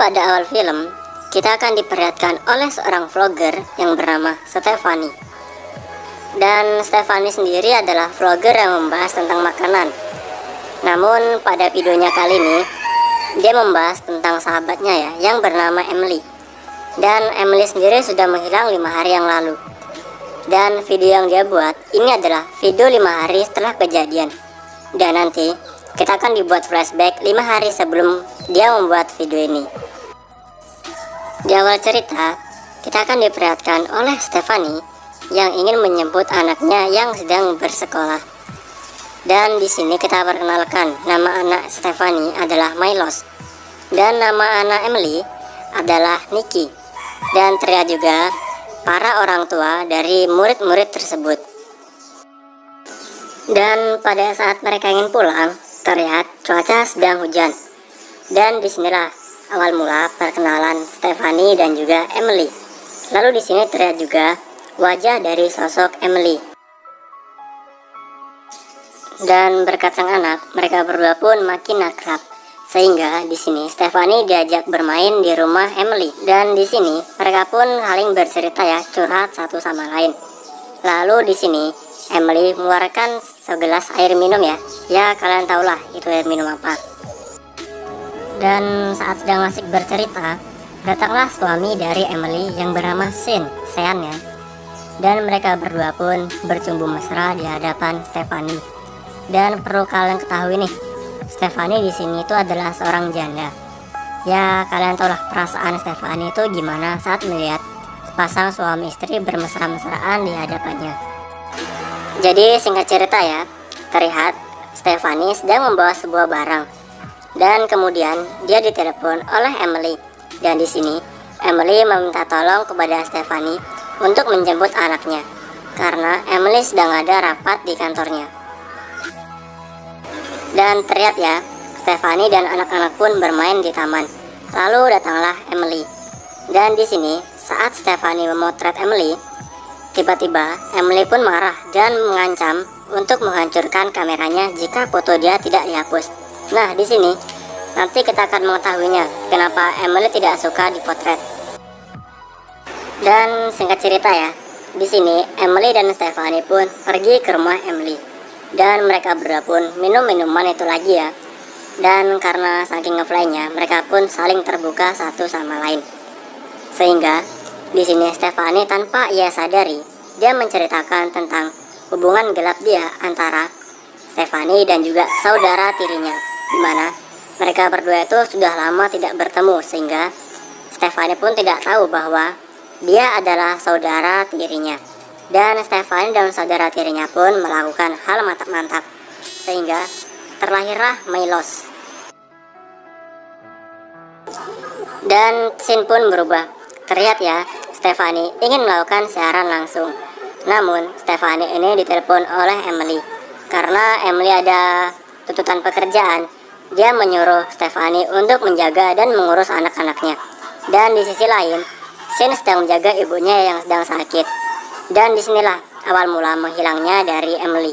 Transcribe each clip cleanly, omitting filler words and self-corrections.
pada awal film, kita akan diperlihatkan oleh seorang vlogger yang bernama Stefani. Dan Stefani sendiri adalah vlogger yang membahas tentang makanan. Namun pada videonya kali ini, dia membahas tentang sahabatnya ya, yang bernama Emily. Dan Emily sendiri sudah menghilang 5 hari yang lalu. Dan video yang dia buat, ini adalah video 5 hari setelah kejadian. Dan nanti kita akan dibuat flashback 5 hari sebelum dia membuat video ini. Di awal cerita, kita akan diperlihatkan oleh Stefani yang ingin menjemput anaknya yang sedang bersekolah. Dan di sini kita perkenalkan, nama anak Stefani adalah Milos dan nama anak Emily adalah Nikki. Dan terlihat juga para orang tua dari murid-murid tersebut. Dan pada saat mereka ingin pulang, terlihat cuaca sedang hujan. Dan disinilah awal mula perkenalan Stefani dan juga Emily. Lalu di sini terlihat juga wajah dari sosok Emily. Dan berkat sang anak, mereka berdua pun makin akrab. Sehingga di sini Stefani diajak bermain di rumah Emily. Dan di sini mereka pun saling bercerita ya, curhat satu sama lain. Lalu di sini Emily mengeluarkan segelas air minum ya. Ya kalian tahulah itu air minum apa. Dan saat sedang asik bercerita, datanglah suami dari Emily yang bernama Sean ya. Dan mereka berdua pun bercumbu mesra di hadapan Stefani. Dan perlu kalian ketahui nih, Stefani di sini itu adalah seorang janda. Ya kalian tahulah perasaan Stefani itu gimana saat melihat sepasang suami istri bermesra-mesraan di hadapannya. Jadi singkat cerita ya, terlihat Stefani sedang membawa sebuah barang. Dan kemudian dia ditelepon oleh Emily. Dan di sini Emily meminta tolong kepada Stefani untuk menjemput anaknya karena Emily sedang ada rapat di kantornya. Dan terlihat ya, Stefani dan anak-anak pun bermain di taman. Lalu datanglah Emily. Dan di sini saat Stefani memotret Emily, tiba-tiba Emily pun marah dan mengancam untuk menghancurkan kameranya jika foto dia tidak dihapus. Nah, di sini nanti kita akan mengetahuinya kenapa Emily tidak suka dipotret. Dan singkat cerita ya, di sini Emily dan Stefani pun pergi ke rumah Emily. Dan mereka berdua pun minum minuman itu lagi ya. Dan karena saking ngefly-nya, mereka pun saling terbuka satu sama lain. Sehingga di sini Stefani tanpa ia sadari, dia menceritakan tentang hubungan gelap dia antara Stefani dan juga saudara tirinya, dimana mereka berdua itu sudah lama tidak bertemu, sehingga Stefani pun tidak tahu bahwa dia adalah saudara tirinya. Dan Stefani dan saudara tirinya pun melakukan hal mantap-mantap, sehingga terlahirlah Milos. Dan scene pun berubah. Terlihat ya, Stefani ingin melakukan siaran langsung. Namun Stefani ini ditelepon oleh Emily. Karena Emily ada tuntutan pekerjaan, dia menyuruh Stefani untuk menjaga dan mengurus anak-anaknya. Dan di sisi lain, Sean sedang menjaga ibunya yang sedang sakit. Dan disinilah awal mula menghilangnya dari Emily.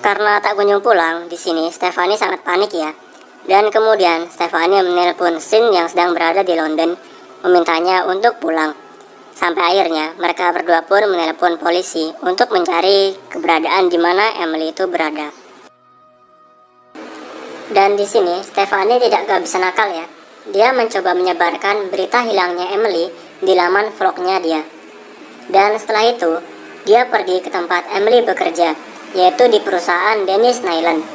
Karena tak kunjung pulang, di sini Stefani sangat panik ya. Dan kemudian Stefani menelpon Sean yang sedang berada di London, memintanya untuk pulang. Sampai akhirnya mereka berdua pun menelpon polisi untuk mencari keberadaan di mana Emily itu berada. Dan di sini Stefani tidak bisa nakal ya. Dia mencoba menyebarkan berita hilangnya Emily di laman vlognya dia. Dan setelah itu, dia pergi ke tempat Emily bekerja, yaitu di perusahaan Dennis Nyland.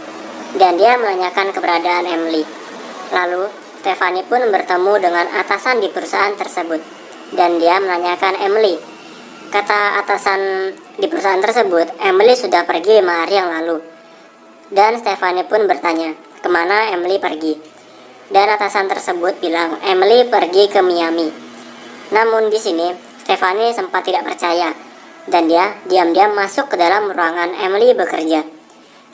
Dan dia menanyakan keberadaan Emily. Lalu, Stefani pun bertemu dengan atasan di perusahaan tersebut. Dan dia menanyakan Emily. Kata atasan di perusahaan tersebut, Emily sudah pergi 5 hari yang lalu. Dan Stefani pun bertanya, kemana Emily pergi? Dan atasan tersebut bilang, Emily pergi ke Miami. Namun di sini, Stefani sempat tidak percaya, dan dia diam-diam masuk ke dalam ruangan Emily bekerja.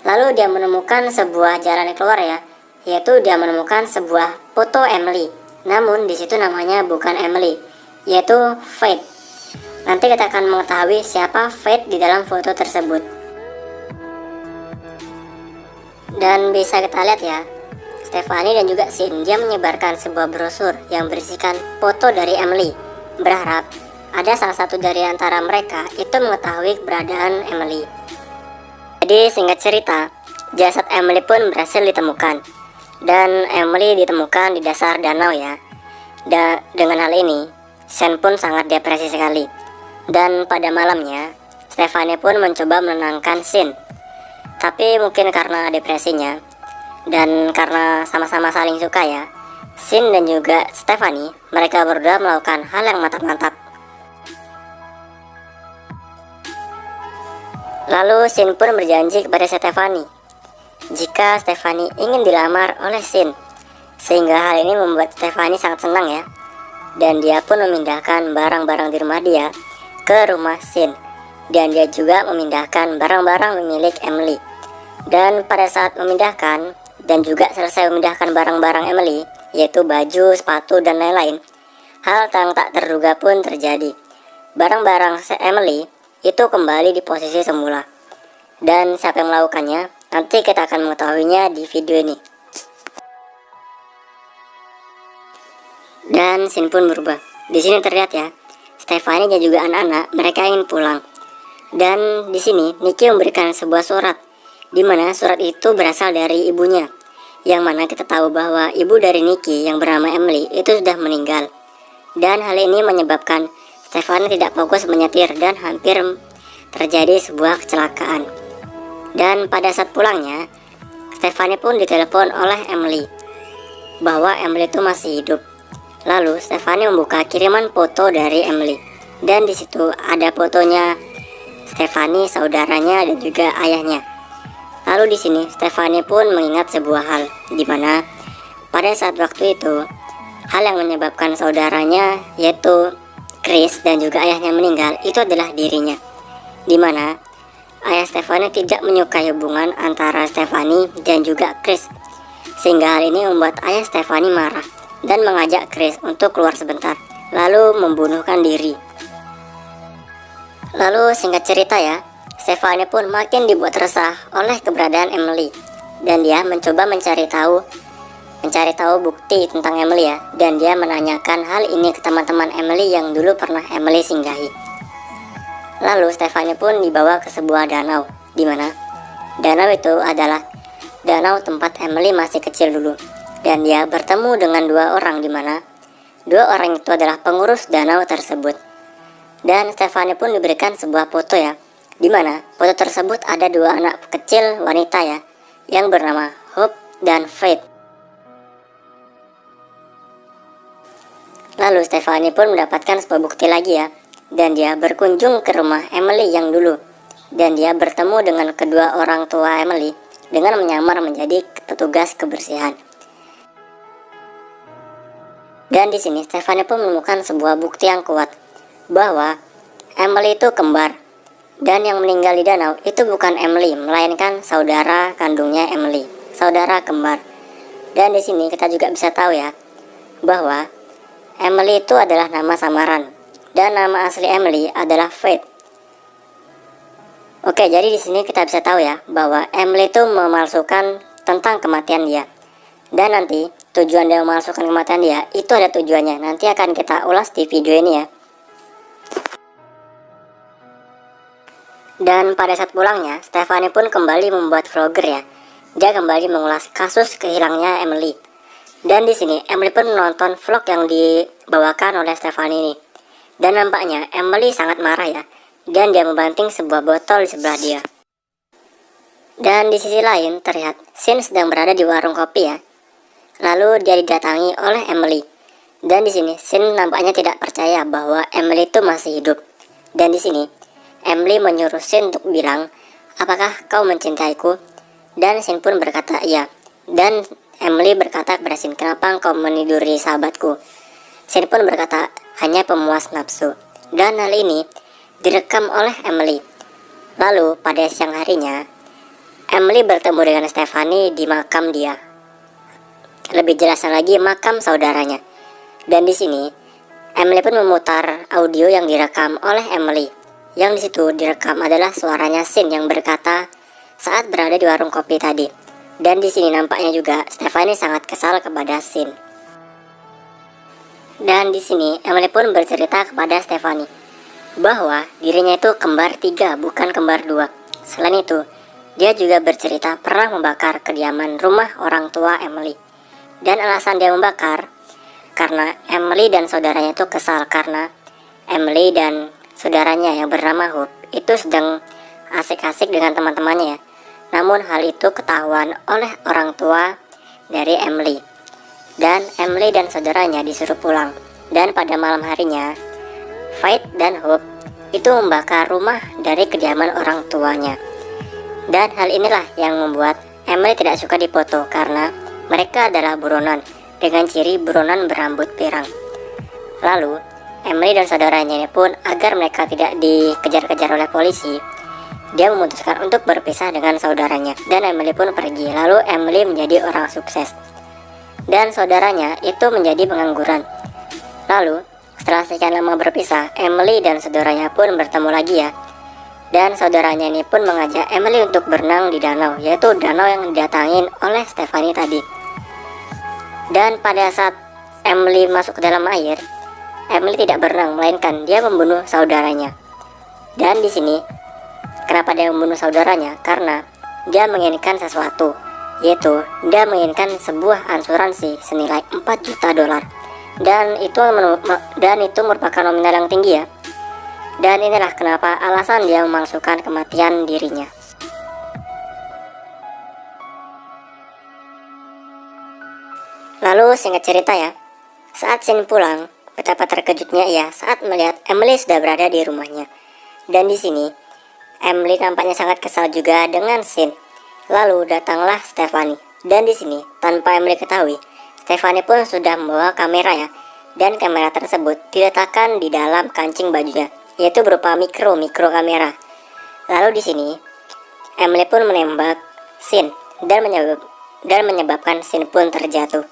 Lalu dia menemukan sebuah jalan keluar ya, yaitu dia menemukan sebuah foto Emily. Namun di situ namanya bukan Emily, yaitu Faith. Nanti kita akan mengetahui siapa Faith di dalam foto tersebut. Dan bisa kita lihat ya, Stephanie dan juga Sin, dia menyebarkan sebuah brosur yang berisikan foto dari Emily, berharap ada salah satu dari antara mereka itu mengetahui keberadaan Emily. Jadi singkat cerita, jasad Emily pun berhasil ditemukan, dan Emily ditemukan di dasar danau ya. Dengan hal ini, Sin pun sangat depresi sekali. Dan pada malamnya, Stephanie pun mencoba menenangkan Sin. Tapi mungkin karena depresinya, dan karena sama-sama saling suka ya, Sin dan juga Stephanie, mereka berdua melakukan hal yang mantap-mantap. Lalu Sin pun berjanji kepada Stephanie jika Stephanie ingin dilamar oleh Sin, sehingga hal ini membuat Stephanie sangat senang ya. Dan dia pun memindahkan barang-barang di rumah dia ke rumah Sin, dan dia juga memindahkan barang-barang milik Emily. Dan pada saat memindahkan dan juga selesai memindahkan barang-barang Emily, yaitu baju, sepatu, dan lain-lain, hal yang tak terduga pun terjadi. Barang-barang Emily itu kembali di posisi semula. Dan siapa yang melakukannya, nanti kita akan mengetahuinya di video ini. Dan Sin pun berubah. Di sini terlihat ya, Stephanie dan juga anak-anak mereka ingin pulang. Dan di sini Nikki memberikan sebuah surat, di mana surat itu berasal dari ibunya, yang mana kita tahu bahwa ibu dari Nikki yang bernama Emily itu sudah meninggal. Dan hal ini menyebabkan Stephanie tidak fokus menyetir dan hampir terjadi sebuah kecelakaan. Dan pada saat pulangnya, Stephanie pun ditelepon oleh Emily bahwa Emily itu masih hidup. Lalu Stephanie membuka kiriman foto dari Emily, dan di situ ada fotonya Stephanie, saudaranya, dan juga ayahnya. Lalu di sini Stephanie pun mengingat sebuah hal, di mana pada saat waktu itu hal yang menyebabkan saudaranya yaitu Chris dan juga ayahnya meninggal itu adalah dirinya, di mana ayah Stephanie tidak menyukai hubungan antara Stephanie dan juga Chris, sehingga hal ini membuat ayah Stephanie marah dan mengajak Chris untuk keluar sebentar, lalu membunuhkan diri. Lalu singkat cerita ya, Stephanie pun makin dibuat resah oleh keberadaan Emily, dan dia mencoba mencari tahu bukti tentang Emily ya, dan dia menanyakan hal ini ke teman-teman Emily yang dulu pernah Emily singgahi. Lalu Stephanie pun dibawa ke sebuah danau, di mana danau itu adalah danau tempat Emily masih kecil dulu, dan dia bertemu dengan dua orang, di mana dua orang itu adalah pengurus danau tersebut. Dan Stephanie pun diberikan sebuah foto ya, di mana foto tersebut ada dua anak kecil wanita ya, yang bernama Hope dan Faith. Lalu Stephanie pun mendapatkan sebuah bukti lagi ya, dan dia berkunjung ke rumah Emily yang dulu, dan dia bertemu dengan kedua orang tua Emily dengan menyamar menjadi petugas kebersihan. Dan di sini Stephanie pun menemukan sebuah bukti yang kuat bahwa Emily itu kembar, dan yang meninggal di danau itu bukan Emily, melainkan saudara kandungnya Emily, saudara kembar. Dan di sini kita juga bisa tahu ya bahwa Emily itu adalah nama samaran, dan nama asli Emily adalah Faith. Oke, jadi di sini kita bisa tahu ya bahwa Emily itu memalsukan tentang kematian dia. Dan nanti tujuan dia memalsukan kematian dia itu ada tujuannya. Nanti akan kita ulas di video ini ya. Dan pada saat pulangnya, Stephanie pun kembali membuat vlogger ya. Dia kembali mengulas kasus kehilangnya Emily. Dan di sini Emily pun menonton vlog yang dibawakan oleh Stephanie ini. Dan nampaknya Emily sangat marah ya, dan dia membanting sebuah botol di sebelah dia. Dan di sisi lain terlihat Sin sedang berada di warung kopi ya. Lalu dia didatangi oleh Emily. Dan di sini Sin nampaknya tidak percaya bahwa Emily itu masih hidup. Dan di sini Emily menyuruh Sin untuk bilang, "Apakah kau mencintaiku?" Dan Sin pun berkata iya. Dan Emily berkata kepada Sin, "Kenapa engkau meniduri sahabatku?" Sin pun berkata, "Hanya pemuas nafsu." Dan hal ini direkam oleh Emily. Lalu pada siang harinya, Emily bertemu dengan Stephanie di makam dia. Lebih jelasnya lagi, makam saudaranya. Dan di sini Emily pun memutar audio yang direkam oleh Emily. Yang di situ direkam adalah suaranya Sin yang berkata saat berada di warung kopi tadi, Dan di sini nampaknya juga Stephanie sangat kesal kepada Shin. Dan di sini Emily pun bercerita kepada Stephanie bahwa dirinya itu kembar 3 bukan kembar 2. Selain itu, dia juga bercerita pernah membakar kediaman rumah orang tua Emily. Dan alasan dia membakar karena Emily dan saudaranya itu kesal karena Emily dan saudaranya yang bernama Hope itu sedang asik-asik dengan teman-temannya. Namun hal itu ketahuan oleh orang tua dari Emily. Dan Emily dan saudaranya disuruh pulang. Dan pada malam harinya, Faith dan Hope itu membakar rumah dari kediaman orang tuanya. Dan hal inilah yang membuat Emily tidak suka dipoto karena mereka adalah buronan dengan ciri buronan berambut pirang. Lalu, Emily dan saudaranya ini pun agar mereka tidak dikejar-kejar oleh polisi, dia memutuskan untuk berpisah dengan saudaranya. Dan Emily pun pergi. Lalu Emily menjadi orang sukses dan saudaranya itu menjadi pengangguran. Lalu setelah sekian lama berpisah, Emily dan saudaranya pun bertemu lagi ya. Dan saudaranya ini pun mengajak Emily untuk berenang di danau, yaitu danau yang didatangin oleh Stephanie tadi. Dan pada saat Emily masuk ke dalam air, Emily tidak berenang, melainkan dia membunuh saudaranya. Dan di sini kenapa dia membunuh saudaranya? Karena dia menginginkan sesuatu, yaitu dia menginginkan sebuah asuransi senilai 4 juta dolar. Dan itu merupakan nominal yang tinggi ya. Dan inilah kenapa alasan dia memalsukan kematian dirinya. Lalu singkat cerita ya, saat Shin pulang, betapa terkejutnya ia saat melihat Emily sudah berada di rumahnya. Dan di sini Emily tampaknya sangat kesal juga dengan Shin. Lalu datanglah Stephanie. Dan di sini tanpa Emily ketahui, Stephanie pun sudah membawa kamera ya. Dan kamera tersebut diletakkan di dalam kancing bajunya, yaitu berupa mikro kamera. Lalu di sini Emily pun menembak Shin dan menyebabkan Shin pun terjatuh.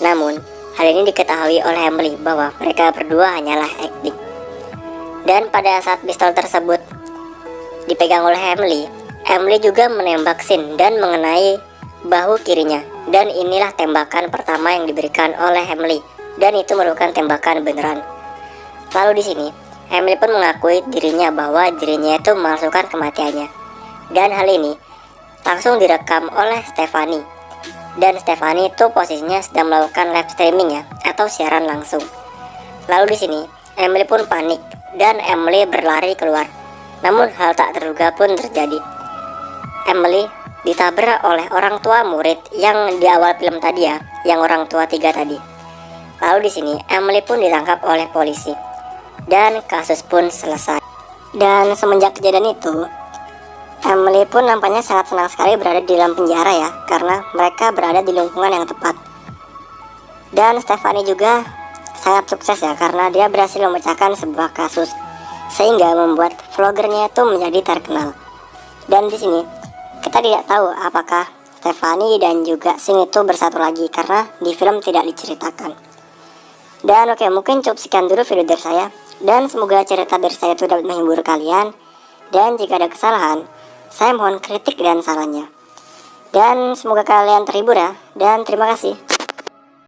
Namun hal ini diketahui oleh Emily bahwa mereka berdua hanyalah akting. Dan pada saat pistol tersebut dipegang oleh Emily juga menembak Shin dan mengenai bahu kirinya. Dan inilah tembakan pertama yang diberikan oleh Emily. Dan itu merupakan tembakan beneran. Lalu di sini Emily pun mengakui dirinya bahwa dirinya itu memalsukan kematiannya. Dan hal ini langsung direkam oleh Stephanie. Dan Stephanie itu posisinya sedang melakukan live streaming ya, atau siaran langsung. Lalu di sini Emily pun panik dan Emily berlari keluar. Namun hal tak terduga pun terjadi. Emily ditabrak oleh orang tua murid yang di awal film tadi ya, yang orang tua 3 tadi. Lalu di sini Emily pun ditangkap oleh polisi dan kasus pun selesai. Dan semenjak kejadian itu, Emily pun nampaknya sangat senang sekali berada di dalam penjara ya, karena mereka berada di lingkungan yang tepat. Dan Stephanie juga sangat sukses ya, karena dia berhasil memecahkan sebuah kasus sehingga membuat vlogernya itu menjadi terkenal. Dan di sini kita tidak tahu apakah Stephanie dan juga Shin itu bersatu lagi, karena di film tidak diceritakan. Dan oke, mungkin cukup sekian dulu video dari saya. Dan semoga cerita dari saya itu dapat menghibur kalian. Dan jika ada kesalahan, saya mohon kritik dan sarannya. Dan semoga kalian terhibur ya. Dan terima kasih.